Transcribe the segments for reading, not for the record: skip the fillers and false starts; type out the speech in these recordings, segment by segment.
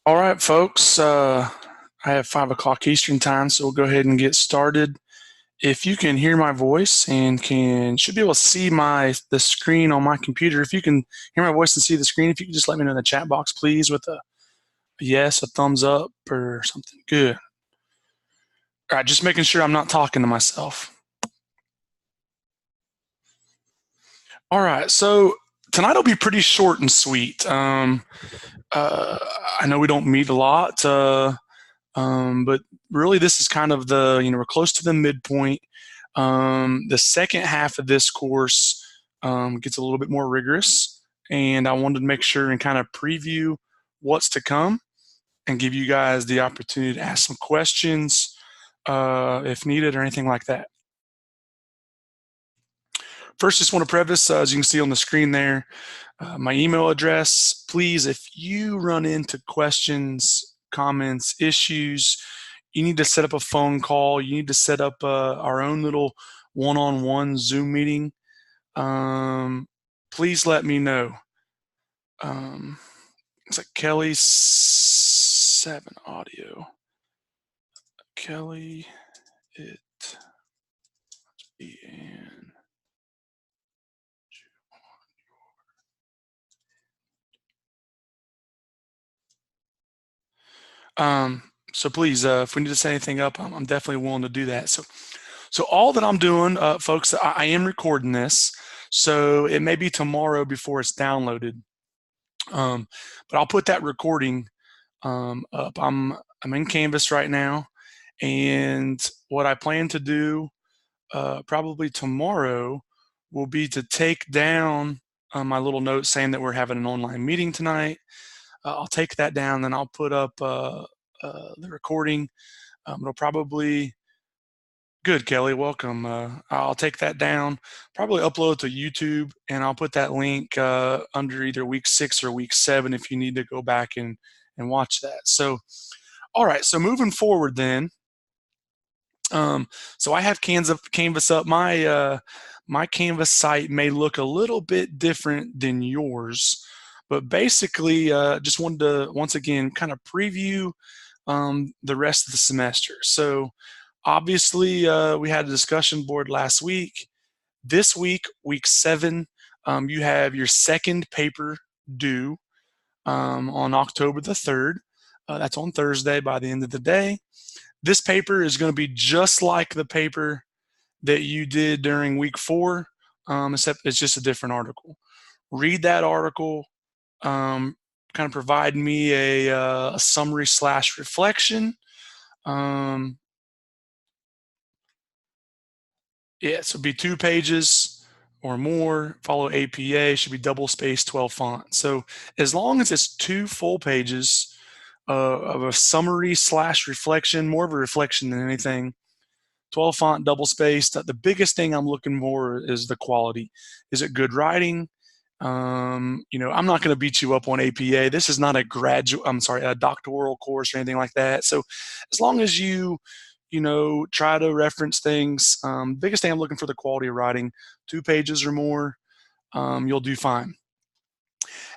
All right, folks. I have 5 o'clock Eastern time, so we'll go ahead and get started. If you can hear my voice and should be able to see the screen on my computer. If you can hear my voice and see the screen, if you could just let me know in the chat box, please, with a yes, a thumbs up, or something. Good. All right, just making sure I'm not talking to myself. All right, so tonight will be pretty short and sweet. I know we don't meet a lot. But really, this is kind of we're close to the midpoint. The second half of this course gets a little bit more rigorous, and I wanted to make sure and kind of preview what's to come and give you guys the opportunity to ask some questions if needed or anything like that. First, just want to preface, as you can see on the screen there, my email address. Please, if you run into questions, comments, issues, you need to set up a phone call. You need to set up our own little one-on-one Zoom meeting. Please let me know. It's like Kelly 7 audio. Kelly, it be in. So please, if we need to set anything up, I'm definitely willing to do that. So all that I'm doing, folks, I am recording this, so it may be tomorrow before it's downloaded. But I'll put that recording up. I'm in Canvas right now, and what I plan to do probably tomorrow will be to take down my little note saying that we're having an online meeting tonight. I'll take that down, then I'll put up the recording. It'll probably Good, Kelly. Welcome. I'll take that down, probably upload it to YouTube, and I'll put that link under either week 6 or week 7 if you need to go back and watch that. So, all right. So moving forward, then. So I have Canvas up. My Canvas site may look a little bit different than yours, but basically, just wanted to once again kind of preview the rest of the semester. So. Obviously, we had a discussion board last week. This week, week 7, you have your second paper due on October the 3rd. That's on Thursday by the end of the day. This paper is going to be just like the paper that you did during week 4, except it's just a different article. Read that article, kind of provide me a summary / reflection. Yeah, so it'd be 2 pages or more, follow APA, should be double spaced 12 font. So as long as it's 2 full pages of a summary / reflection, more of a reflection than anything, 12 font, double spaced, the biggest thing I'm looking for is the quality. Is it good writing? I'm not going to beat you up on APA. This is not a doctoral course or anything like that. So as long as you try to reference things. Biggest thing I'm looking for the quality of writing, 2 pages or more, you'll do fine.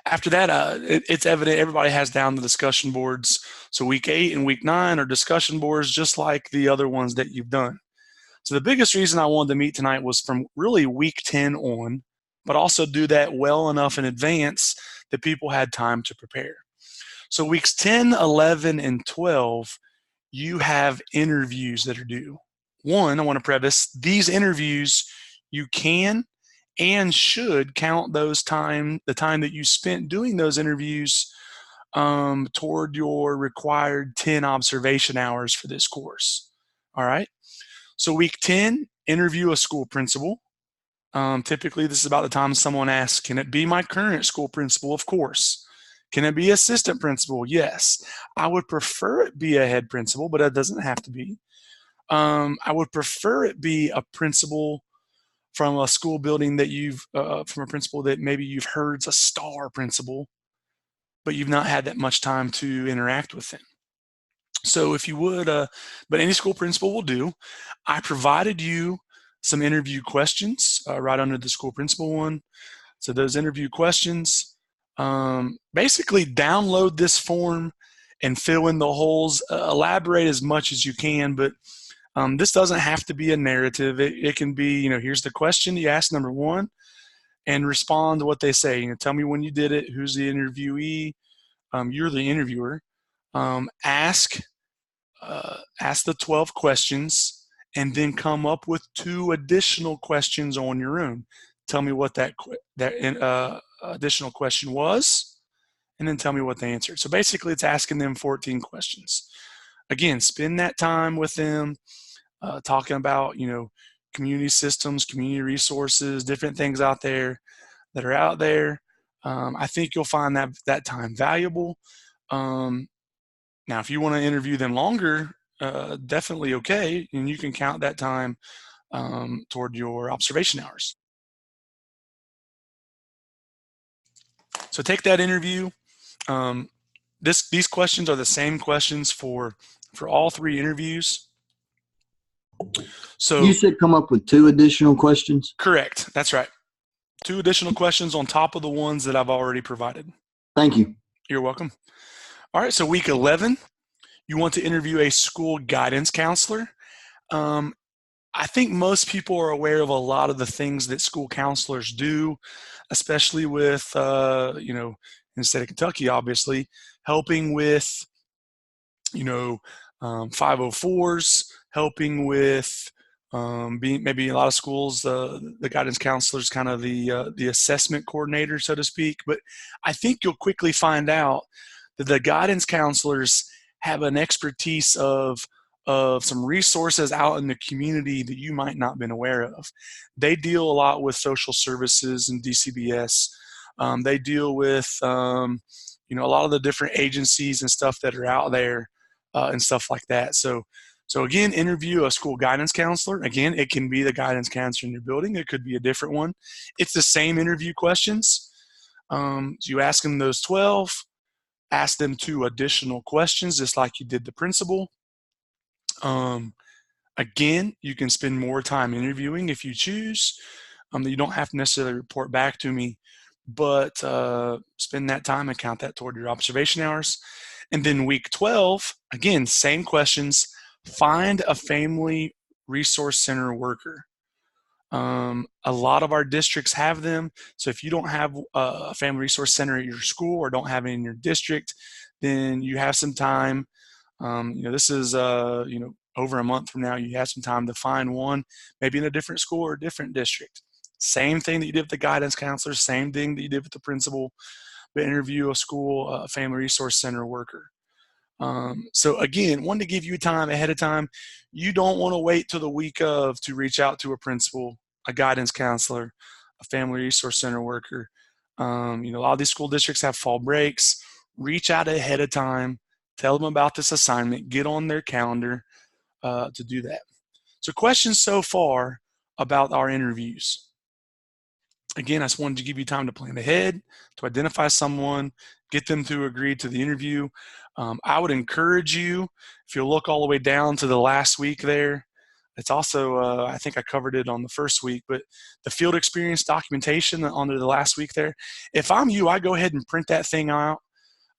After that, it's evident everybody has down the discussion boards. So week 8 and week 9 are discussion boards just like the other ones that you've done. So the biggest reason I wanted to meet tonight was from really week 10 on, but also do that well enough in advance that people had time to prepare. So weeks 10, 11, and 12, you have interviews that are due. One, I want to preface, these interviews, you can and should count the time that you spent doing those interviews toward your required 10 observation hours for this course. All right. So week 10, interview a school principal. Typically, this is about the time someone asks, can it be my current school principal? Of course. Can it be assistant principal? Yes. I would prefer it be a head principal, but it doesn't have to be. I would prefer it be a principal from a school building that from a principal that maybe you've heard is a star principal, but you've not had that much time to interact with them. So if you would, but any school principal will do. I provided you some interview questions right under the school principal one. So those interview questions, basically download this form and fill in the holes. Elaborate as much as you can, but this doesn't have to be a narrative. It can be, here's the question you ask, number one, and respond to what they say. Tell me when you did it, who's the interviewee, you're the interviewer. Ask the 12 questions, and then come up with 2 additional questions on your own. Tell me what that additional question was, and then tell me what they answered. So basically, it's asking them 14 questions. Again, spend that time with them, talking about, community systems, community resources, different things out there that are out there. I think you'll find that time valuable. Now, if you want to interview them longer, definitely okay, and you can count that time toward your observation hours. So take that interview. These questions are the same questions for all 3 interviews. So you said come up with 2 additional questions? Correct. That's right. 2 additional questions on top of the ones that I've already provided. Thank you. You're welcome. All right, so week 11, you want to interview a school guidance counselor. I think most people are aware of a lot of the things that school counselors do, especially with, in the state of Kentucky, obviously, helping with, 504s, helping with being maybe a lot of schools, the guidance counselor is kind of the assessment coordinator, so to speak. But I think you'll quickly find out that the guidance counselors have an expertise of some resources out in the community that you might not have been aware of. They deal a lot with social services and DCBS. They deal with a lot of the different agencies and stuff that are out there and stuff like that. So again, interview a school guidance counselor. Again, it can be the guidance counselor in your building. It could be a different one. It's the same interview questions. So you ask them those 12, ask them 2 additional questions, just like you did the principal. Again, you can spend more time interviewing if you choose. You don't have to necessarily report back to me, but spend that time and count that toward your observation hours. And then week 12, again, same questions. Find a family resource center worker. A lot of our districts have them. So if you don't have a family resource center at your school or don't have it in your district, then you have some time. This is, over a month from now, you have some time to find one, maybe in a different school or a different district. Same thing that you did with the guidance counselor, same thing that you did with the principal, but interview a school family resource center worker. So again, wanted to give you time ahead of time. You don't want to wait till the week of to reach out to a principal, a guidance counselor, a family resource center worker. A lot of these school districts have fall breaks. Reach out ahead of time. Tell them about this assignment. Get on their calendar to do that. So questions so far about our interviews. Again, I just wanted to give you time to plan ahead, to identify someone, get them to agree to the interview. I would encourage you, if you'll look all the way down to the last week there, it's also, I think I covered it on the first week, but the field experience documentation under the last week there. If I'm you, I go ahead and print that thing out.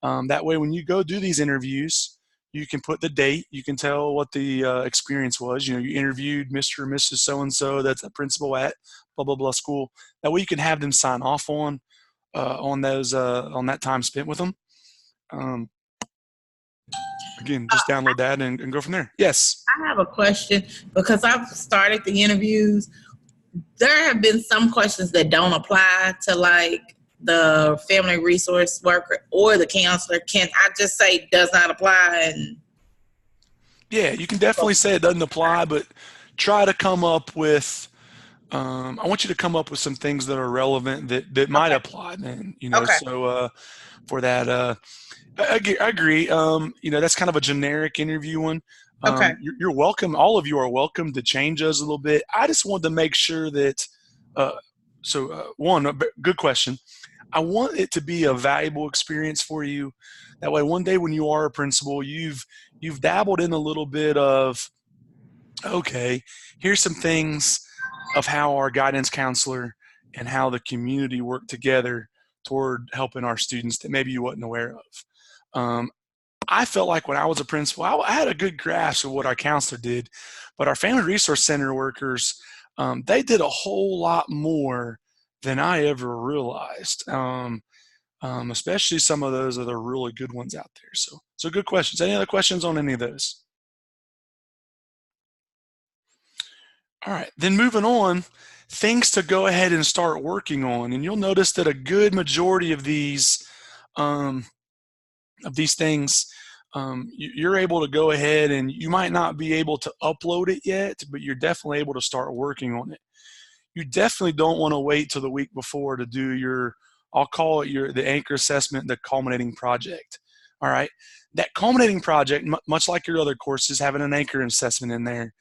That way, when you go do these interviews, you can put the date. You can tell what the experience was. You interviewed Mr. or Mrs. So-and-so, that's a principal at blah, blah, blah school. That way you can have them sign off on that time spent with them. Again, just download that and go from there. Yes? I have a question because I've started the interviews. There have been some questions that don't apply to like the family resource worker or the counselor. Can I just say does not apply? Yeah, you can definitely say it doesn't apply, but try to come up with, I want you to come up with some things that are relevant that might apply then, Okay. So for that, I agree. That's kind of a generic interview one. Okay. You're welcome. All of you are welcome to change those a little bit. I just wanted to make sure that, one, good question. I want it to be a valuable experience for you. That way, one day when you are a principal, you've dabbled in a little bit of, okay, here's some things of how our guidance counselor and how the community work together toward helping our students that maybe you wasn't aware of. I felt like when I was a principal, I had a good grasp of what our counselor did, but our Family Resource Center workers, they did a whole lot more than I ever realized. Especially some of those are the really good ones out there. So good questions. Any other questions on any of those? All right, then moving on, things to go ahead and start working on. And you'll notice that a good majority of these things, you're able to go ahead and you might not be able to upload it yet, but you're definitely able to start working on it. You definitely don't want to wait till the week before to do your, I'll call it the anchor assessment, the culminating project. All right, that culminating project, much like your other courses, having an anchor assessment in there.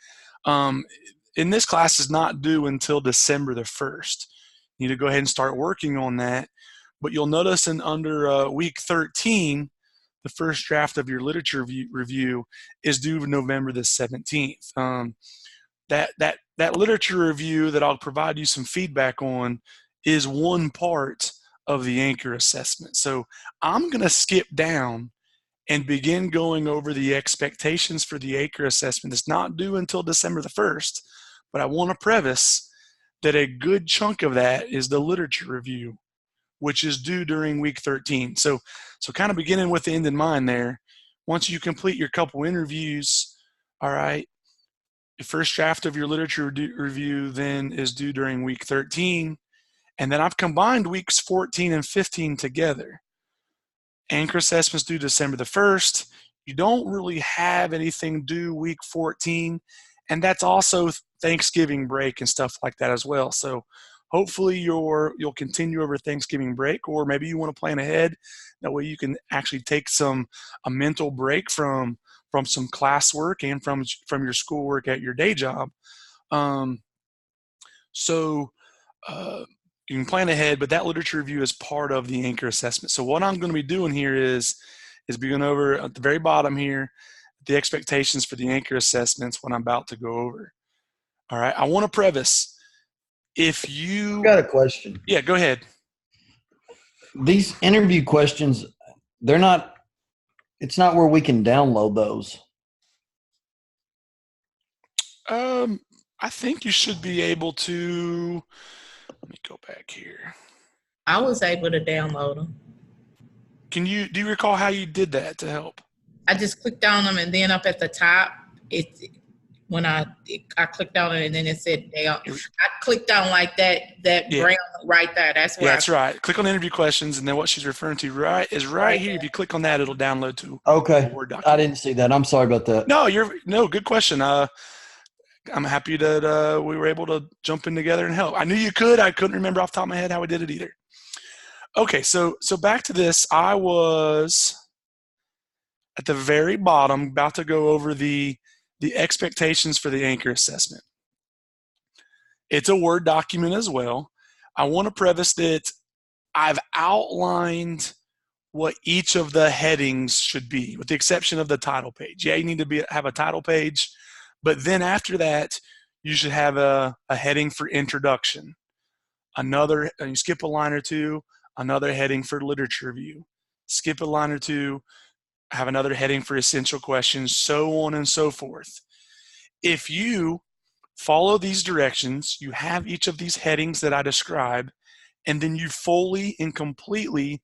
In this class is not due until December the 1st. You need to go ahead and start working on that. But you'll notice under week 13, the first draft of your literature review is due November the 17th. That literature review that I'll provide you some feedback on is one part of the anchor assessment. So I'm going to skip down and begin going over the expectations for the anchor assessment. It's not due until December the 1st, but I want to preface that a good chunk of that is the literature review, which is due during week 13. So kind of beginning with the end in mind there, once you complete your couple interviews, all right, the first draft of your literature review then is due during week 13. And then I've combined weeks 14 and 15 together. Anchor assessments due December the 1st. You don't really have anything due week 14. And that's also Thanksgiving break and stuff like that as well. So hopefully you'll continue over Thanksgiving break, or maybe you want to plan ahead. That way you can actually take a mental break from some classwork and from your schoolwork at your day job. You can plan ahead, but that literature review is part of the anchor assessment. So what I'm going to be doing here is being over at the very bottom here, the expectations for the anchor assessments, what I'm about to go over. All right, I want to preface, if you Got a question. Yeah, go ahead. These interview questions, it's not where we can download those. I think you should be able to, let me go back here. I was able to download them. Do you recall how you did that to help? I just clicked on them, and then up at the top, when I clicked on it, and then it said I clicked on like that brown right there. That's where that's right. Click on interview questions, and then what she's referring to is right here. If you click on that, it'll download to a Word document. I didn't see that. I'm sorry about that. No, good question. I'm happy that we were able to jump in together and help. I knew you could. I couldn't remember off the top of my head how we did it either. Okay, so back to this. I was at the very bottom about to go over the expectations for the anchor assessment. It's a Word document as well. I want to preface that I've outlined what each of the headings should be, with the exception of the title page. Yeah, you need to have a title page, but then after that, you should have a heading for introduction. You skip a line or two, another heading for literature review. Skip a line or two, have another heading for essential questions, so on and so forth. If you follow these directions, you have each of these headings that I describe, and then you fully and completely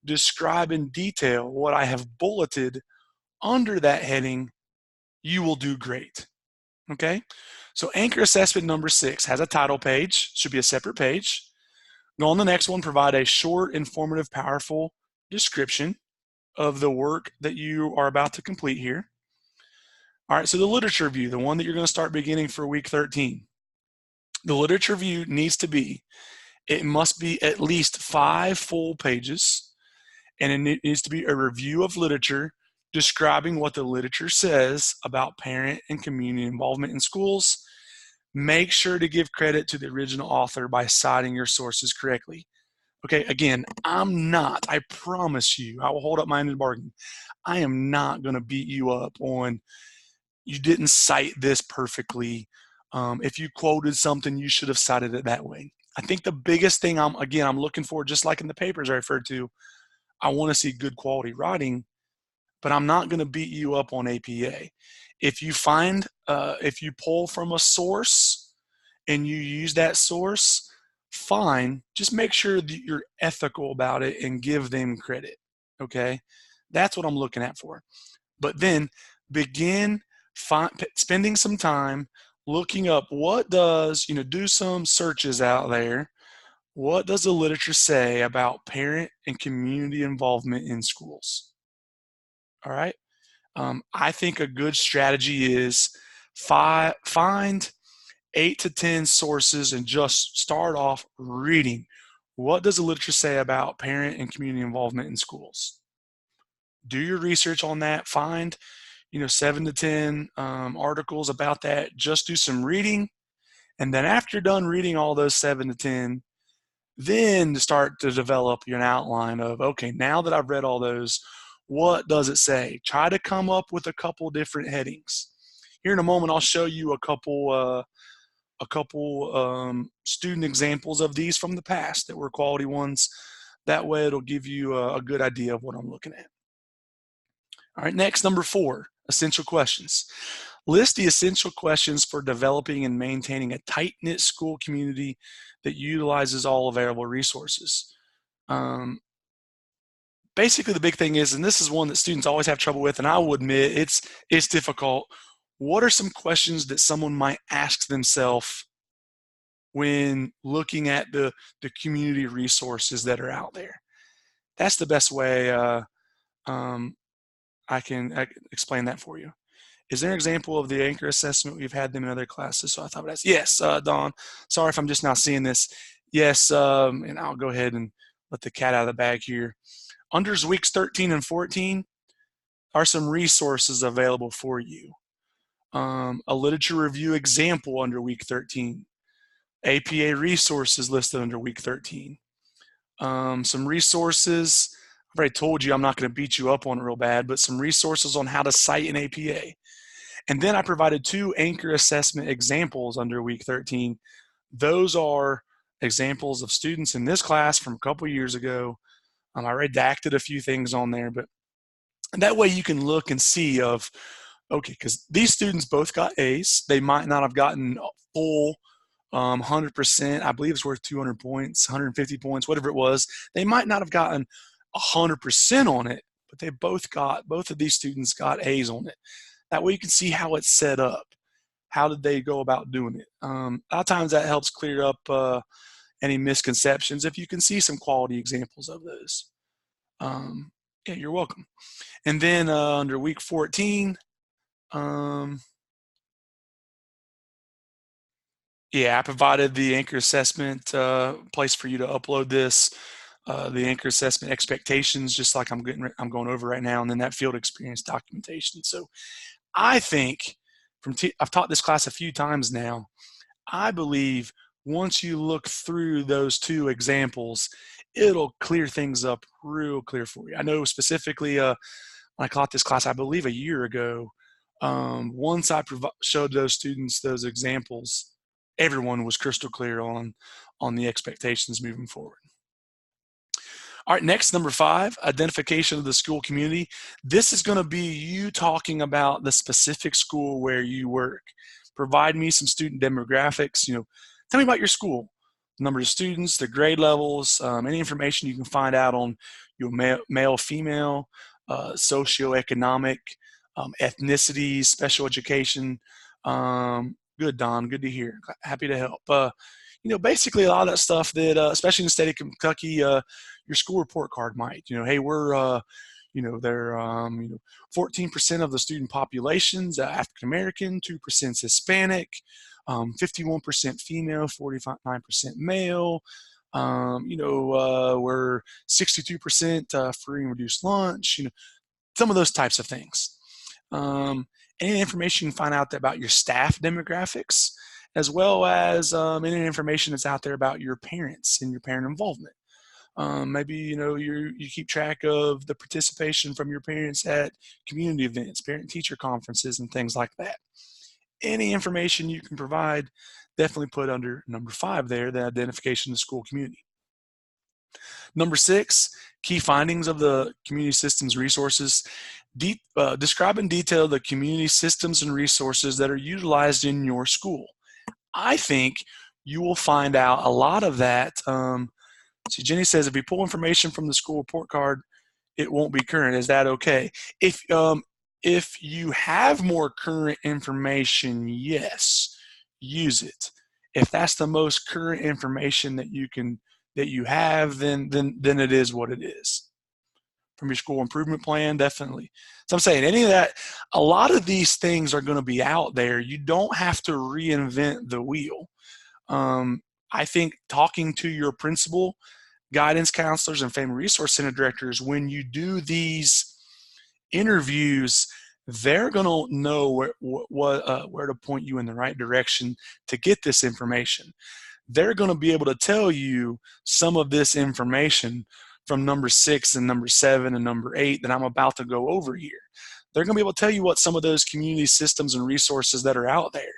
describe in detail what I have bulleted under that heading, you will do great. Okay? So anchor assessment number 6 has a title page, should be a separate page. Go on the next one, provide a short, informative, powerful description of the work that you are about to complete here. All right, so the literature review, the one that you're going to start beginning for week 13. The literature review it must be at least 5 full pages, and it needs to be a review of literature describing what the literature says about parent and community involvement in schools. Make sure to give credit to the original author by citing your sources correctly. Okay, again, I promise you, I will hold up my end of the bargain. I am not going to beat you up on, you didn't cite this perfectly. If you quoted something, you should have cited it that way. I think the biggest thing I'm looking for, just like in the papers I referred to, I want to see good quality writing. but I'm not going to beat you up on APA. If you pull from a source and you use that source, fine. Just make sure that you're ethical about it and give them credit. Okay, that's what I'm looking at for. But then begin spending some time looking up do some searches out there. What does the literature say about parent and community involvement in schools? All right. I think a good strategy is find 8 to 10 sources and just start off reading. What does the literature say about parent and community involvement in schools? Do your research on that. Find 7 to 10 articles about that. Just do some reading. And then after you're done reading all those 7 to 10, then start to develop an outline of, okay, now that I've read all those, what does it say? Try to come up with a couple different headings. Here in a moment, I'll show you a couple student examples of these from the past that were quality ones. That way it'll give you a good idea of what I'm looking at. All right, next, number 4, essential questions. List the essential questions for developing and maintaining a tight-knit school community that utilizes all available resources. Basically, the big thing is, and this is one that students always have trouble with, and I will admit it's difficult. What are some questions that someone might ask themselves when looking at the community resources that are out there? That's the best way I can explain that for you. Is there an example of the anchor assessment? We've had them in other classes, so I thought that's yes, Dawn. Sorry if I'm just now seeing this. Yes, and I'll go ahead and let the cat out of the bag here. Under weeks 13 and 14 are some resources available for you. A literature review example under week 13. APA resources listed under week 13. Some resources, I've already told you I'm not going to beat you up on it real bad, but some resources on how to cite an APA. And then I provided 2 anchor assessment examples under week 13. Those are examples of students in this class from a couple years ago. I redacted a few things on there, but that way you can look and see of, okay, because these students both got A's. They might not have gotten full 100%. I believe it's worth 200 points, 150 points, whatever it was. They might not have gotten 100% on it, but both of these students got A's on it. That way you can see how it's set up. How did they go about doing it? A lot of times that helps clear up any misconceptions if you can see some quality examples of those. Yeah, you're welcome. And then under week 14, yeah, I provided the anchor assessment place for you to upload this, the anchor assessment expectations, just like I'm going over right now, and then that field experience documentation. So I think I've taught this class a few times now. I believe once you look through those 2 examples, it'll clear things up real clear for you. I know specifically when I taught this class, I believe a year ago, once I showed those students those examples, everyone was crystal clear on the expectations moving forward. All right, next, number 5, identification of the school community. This is going to be you talking about the specific school where you work. Provide me some student demographics. Tell me about your school, the number of students, the grade levels, any information you can find out on your male, female, socioeconomic, ethnicity, special education. Good, Don. Good to hear. Happy to help. Basically a lot of that stuff that, especially in the state of Kentucky, your school report card might. Hey, we're, they're, 14% of the student population's African American, 2% Hispanic, 51% female, 49% male. We're 62% free and reduced lunch. Some of those types of things. Any information you can find out about your staff demographics, as well as any information that's out there about your parents and your parent involvement. Maybe you keep track of the participation from your parents at community events, parent-teacher conferences, and things like that. Any information you can provide, definitely put under number 5 there, the identification of the school community. Number 6, key findings of the community systems resources. Describe in detail the community systems and resources that are utilized in your school. I think you will find out a lot of that. See, Jenny says if you pull information from the school report card, it won't be current. Is that okay? If you have more current information, yes, use it. If that's the most current information that you have, then it is what it is. From your school improvement plan, definitely. So I'm saying any of that, a lot of these things are going to be out there. You don't have to reinvent the wheel. I think talking to your principal, guidance counselors, and family resource center directors, when you do these interviews, they're going to know where to point you in the right direction to get this information. They're going to be able to tell you some of this information from number 6 and number 7 and number 8 that I'm about to go over here. They're going to be able to tell you what some of those community systems and resources that are out there.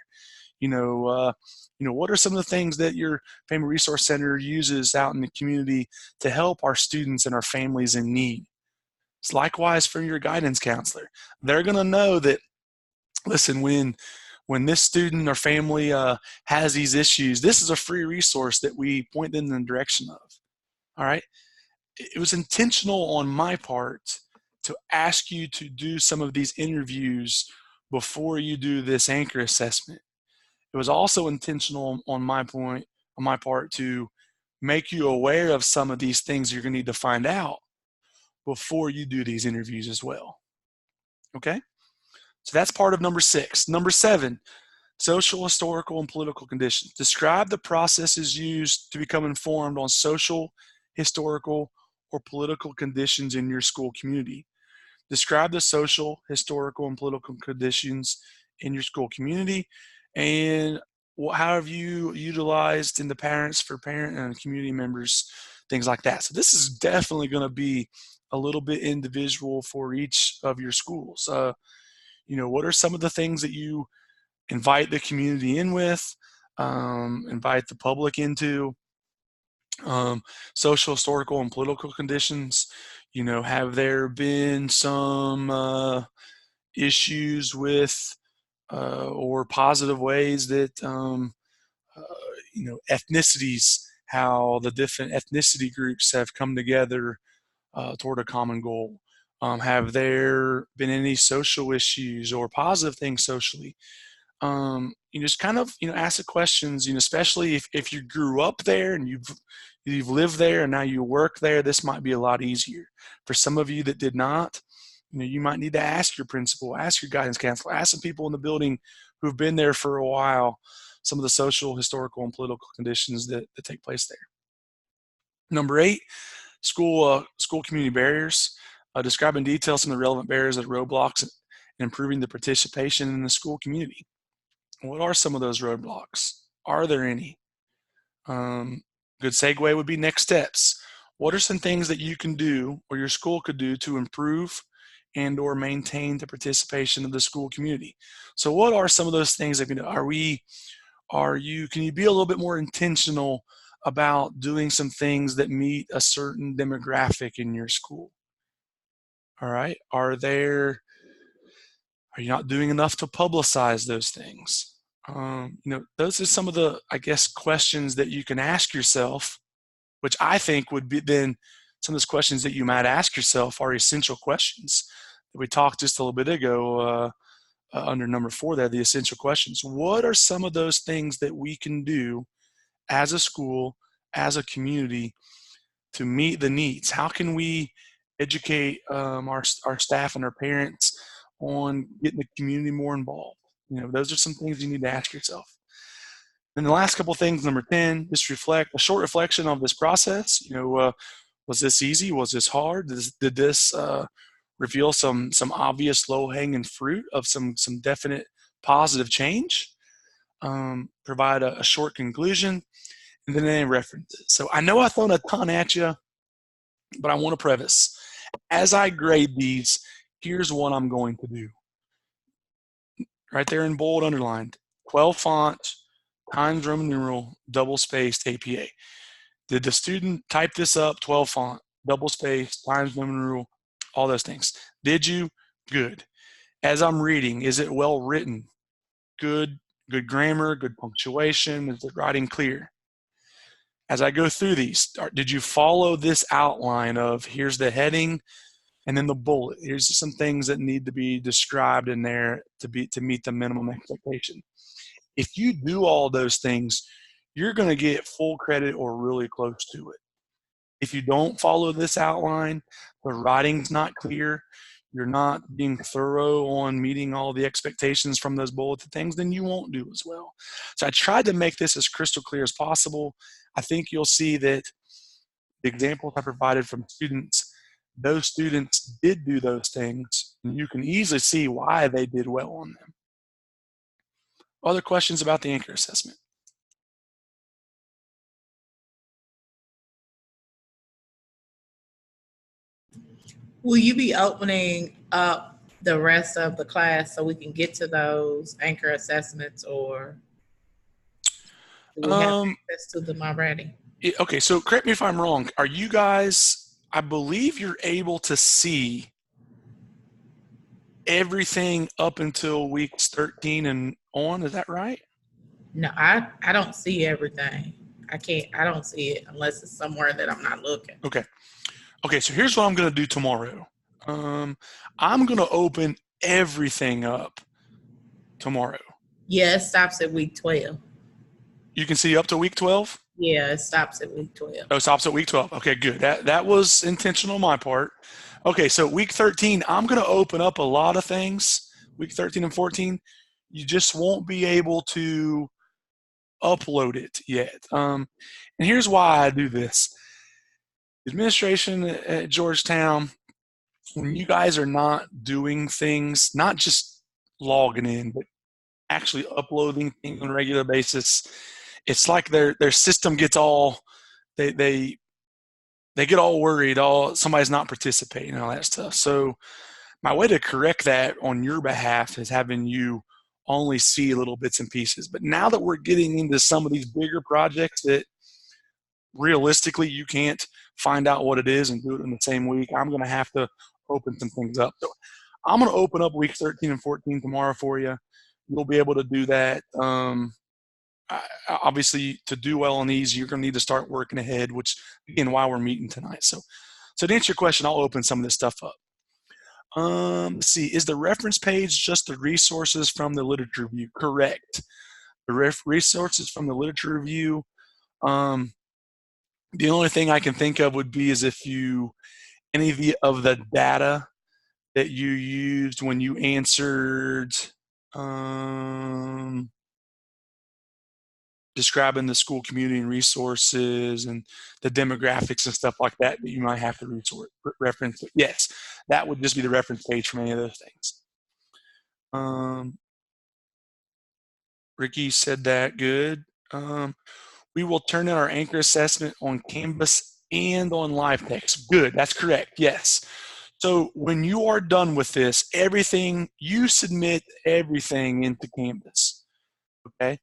What are some of the things that your family resource center uses out in the community to help our students and our families in need? It's likewise for your guidance counselor. They're going to know that, listen, when this student or family has these issues, this is a free resource that we point them in the direction of. All right. It was intentional on my part to ask you to do some of these interviews before you do this anchor assessment. It was also intentional on my part to make you aware of some of these things you're going to need to find out before you do these interviews as well. Okay? So that's part of number 6. Number 7, social, historical, and political conditions. Describe the processes used to become informed on social, historical, or political conditions in your school community. Describe the social, historical, and political conditions in your school community, and how have you utilized in the parents for parent and community members, things like that. So this is definitely going to be a little bit individual for each of your schools. What are some of the things that you invite the community in with, invite the public into? Social, historical, and political conditions. Have there been some issues with or positive ways that ethnicities, how the different ethnicity groups have come together toward a common goal? Have there been any social issues or positive things socially? Just kind of ask the questions. Especially if you grew up there and you've lived there and now you work there, this might be a lot easier. For some of you that did not, you might need to ask your principal, ask your guidance counselor, ask some people in the building who've been there for a while, some of the social, historical, and political conditions that take place there. Number 8, school community barriers. Describe in detail some of the relevant barriers and roadblocks in improving the participation in the school community. What are some of those roadblocks? Are there any? Good segue would be next steps. What are some things that you can do or your school could do to improve and or maintain the participation of the school community? So what are some of those things that can do? Can you be a little bit more intentional about doing some things that meet a certain demographic in your school? All right. Are you not doing enough to publicize those things? Those are some of the, questions that you can ask yourself, which I think would be then some of those questions that you might ask yourself are essential questions that we talked just a little bit ago under number 4 there, the essential questions. What are some of those things that we can do as a school, as a community to meet the needs? How can we educate our staff and our parents on getting the community more involved? Those are some things you need to ask yourself. And the last couple of things, number 10, just reflect, a short reflection of this process. Was this easy? Was this hard? Did this reveal some obvious low-hanging fruit of some definite positive change? Provide a short conclusion, and then any references. So I know I've thrown a ton at you, but I want to preface. As I grade these, here's what I'm going to do. Right there in bold underlined, 12 font, Times Roman numeral, double-spaced APA. Did the student type this up 12 font, double space, Times New Roman rule, all those things? Did you? Good. As I'm reading, is it well written? Good grammar, good punctuation, is the writing clear? As I go through these, did you follow this outline of here's the heading and then the bullet? Here's some things that need to be described in there to meet the minimum expectation. If you do all those things, you're going to get full credit or really close to it. If you don't follow this outline, the writing's not clear, you're not being thorough on meeting all the expectations from those bulleted things, then you won't do as well. So I tried to make this as crystal clear as possible. I think you'll see that the examples I provided from students, those students did do those things, and you can easily see why they did well on them. Other questions about the anchor assessment? Will you be opening up the rest of the class so we can get to those anchor assessments, or do we have access to them already? Okay, so correct me if I'm wrong. Are you guys, I believe you're able to see everything up until weeks 13 and on, is that right? No, I don't see everything. I don't see it unless it's somewhere that I'm not looking. Okay, so here's what I'm going to do tomorrow. I'm going to open everything up tomorrow. Yeah, it stops at week 12. You can see up to week 12? Yeah, it stops at week 12. Oh, it stops at week 12. Okay, good. That was intentional on my part. Okay, so week 13, I'm going to open up a lot of things. Week 13 and 14, you just won't be able to upload it yet. And here's why I do this. The administration at Georgetown, when you guys are not doing things, not just logging in, but actually uploading things on a regular basis, it's like their system gets all they get all worried, somebody's not participating and all that stuff. So my way to correct that on your behalf is having you only see little bits and pieces. But now that we're getting into some of these bigger projects that realistically you can't find out what it is and do it in the same week, I'm going to have to open some things up. So I'm going to open up weeks 13 and 14 tomorrow for you. You'll be able to do that. Obviously, to do well on these, you're going to need to start working ahead, which, again, why we're meeting tonight. So to answer your question, I'll open some of this stuff up. Let's see, is the reference page just the resources from the literature review? Correct. The resources from the literature review. The only thing I can think of would be is if any of the data that you used when you answered describing the school community and resources and the demographics and stuff like that you might have to reference. Yes, that would just be the reference page from any of those things. Ricky said that, good. We will turn in our anchor assessment on Canvas and on live text. Good, that's correct, yes. So when you are done with this, you submit everything into Canvas, okay?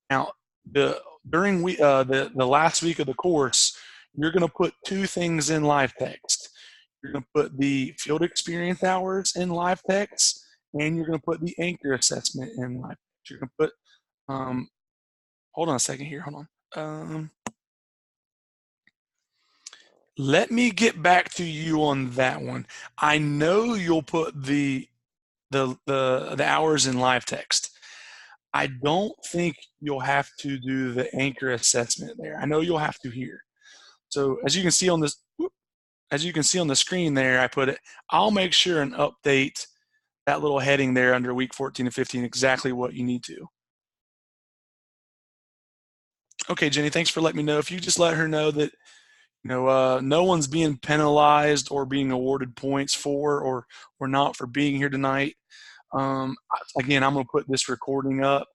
Now, during the last week of the course, you're going to put two things in live text. You're going to put the field experience hours in live text, and you're going to put the anchor assessment in live text. You're going to put, hold on a second here, hold on. Let me get back to you on that one. I know you'll put the hours in live text. I don't think you'll have to do the anchor assessment there. I know you'll have to here. So as you can see on this, screen there, I put it. I'll make sure and update that little heading there under week 14 and 15 exactly what you need to. Okay, Jenny, thanks for letting me know. If you just let her know that no one's being penalized or being awarded points for or not for being here tonight. Again, I'm going to put this recording up.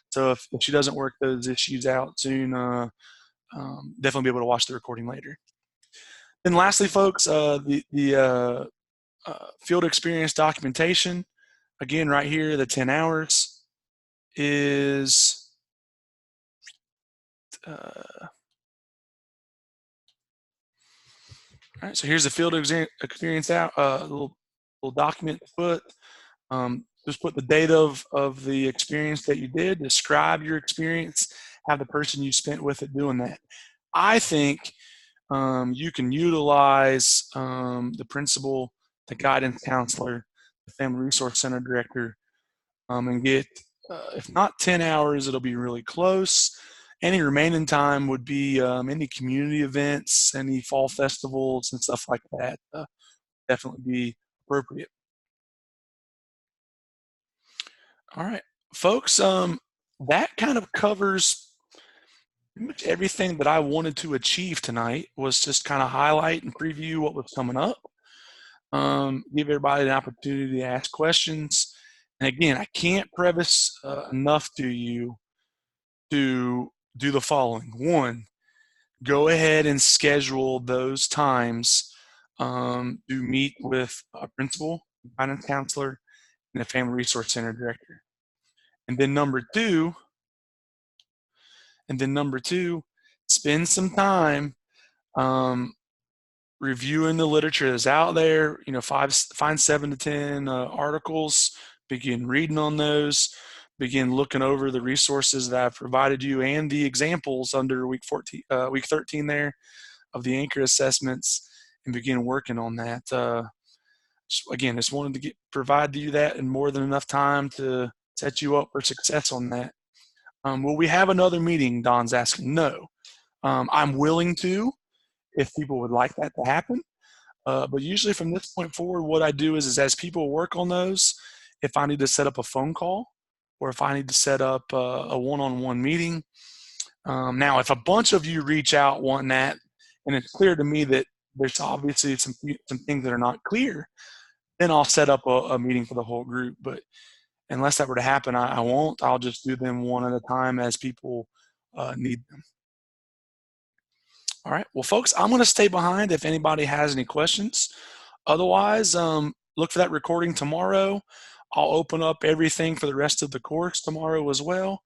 So if she doesn't work those issues out soon, definitely be able to watch the recording later. And lastly, folks, the field experience documentation, again, right here, the 10 hours is All right, so here's the field experience out, little document to put. Just put the date of the experience that you did, describe your experience, have the person you spent with it doing that. I think you can utilize the principal, the guidance counselor, the family resource center director, and get, if not 10 hours, it'll be really close. Any remaining time would be any community events, any fall festivals and stuff like that. Definitely be appropriate. All right, folks, that kind of covers pretty much everything that I wanted to achieve tonight. Was just kind of highlight and preview what was coming up. Give everybody an opportunity to ask questions. And again, I can't preface enough to you to do the following. One, go ahead and schedule those times to meet with a principal, guidance counselor, and a family resource center director. And then number two, spend some time reviewing the literature that's out there. You know, find 7 to 10 articles, begin reading on those, begin looking over the resources that I've provided you and the examples under week 13 there of the anchor assessments, and begin working on that. Just wanted to provide you that in more than enough time to set you up for success on that. Will we have another meeting? Don's asking. No. I'm willing to, if people would like that to happen. But usually from this point forward, what I do is as people work on those, if I need to set up a phone call or if I need to set up a one-on-one meeting. Now, if a bunch of you reach out wanting that, and it's clear to me that there's obviously some things that are not clear, then I'll set up a meeting for the whole group. But unless that were to happen, I won't. I'll just do them one at a time as people need them. All right. Well, folks, I'm going to stay behind if anybody has any questions. Otherwise, look for that recording tomorrow. I'll open up everything for the rest of the course tomorrow as well.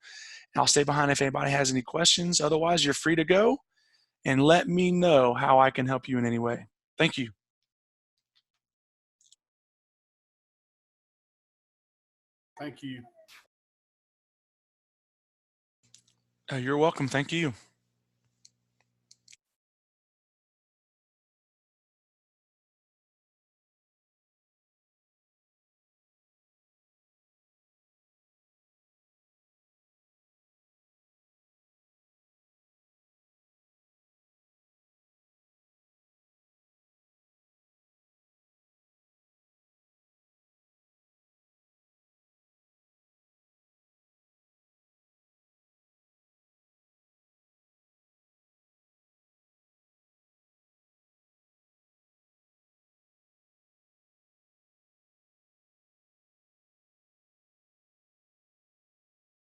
And I'll stay behind if anybody has any questions. Otherwise, you're free to go and let me know how I can help you in any way. Thank you. Thank you. You're welcome. Thank you.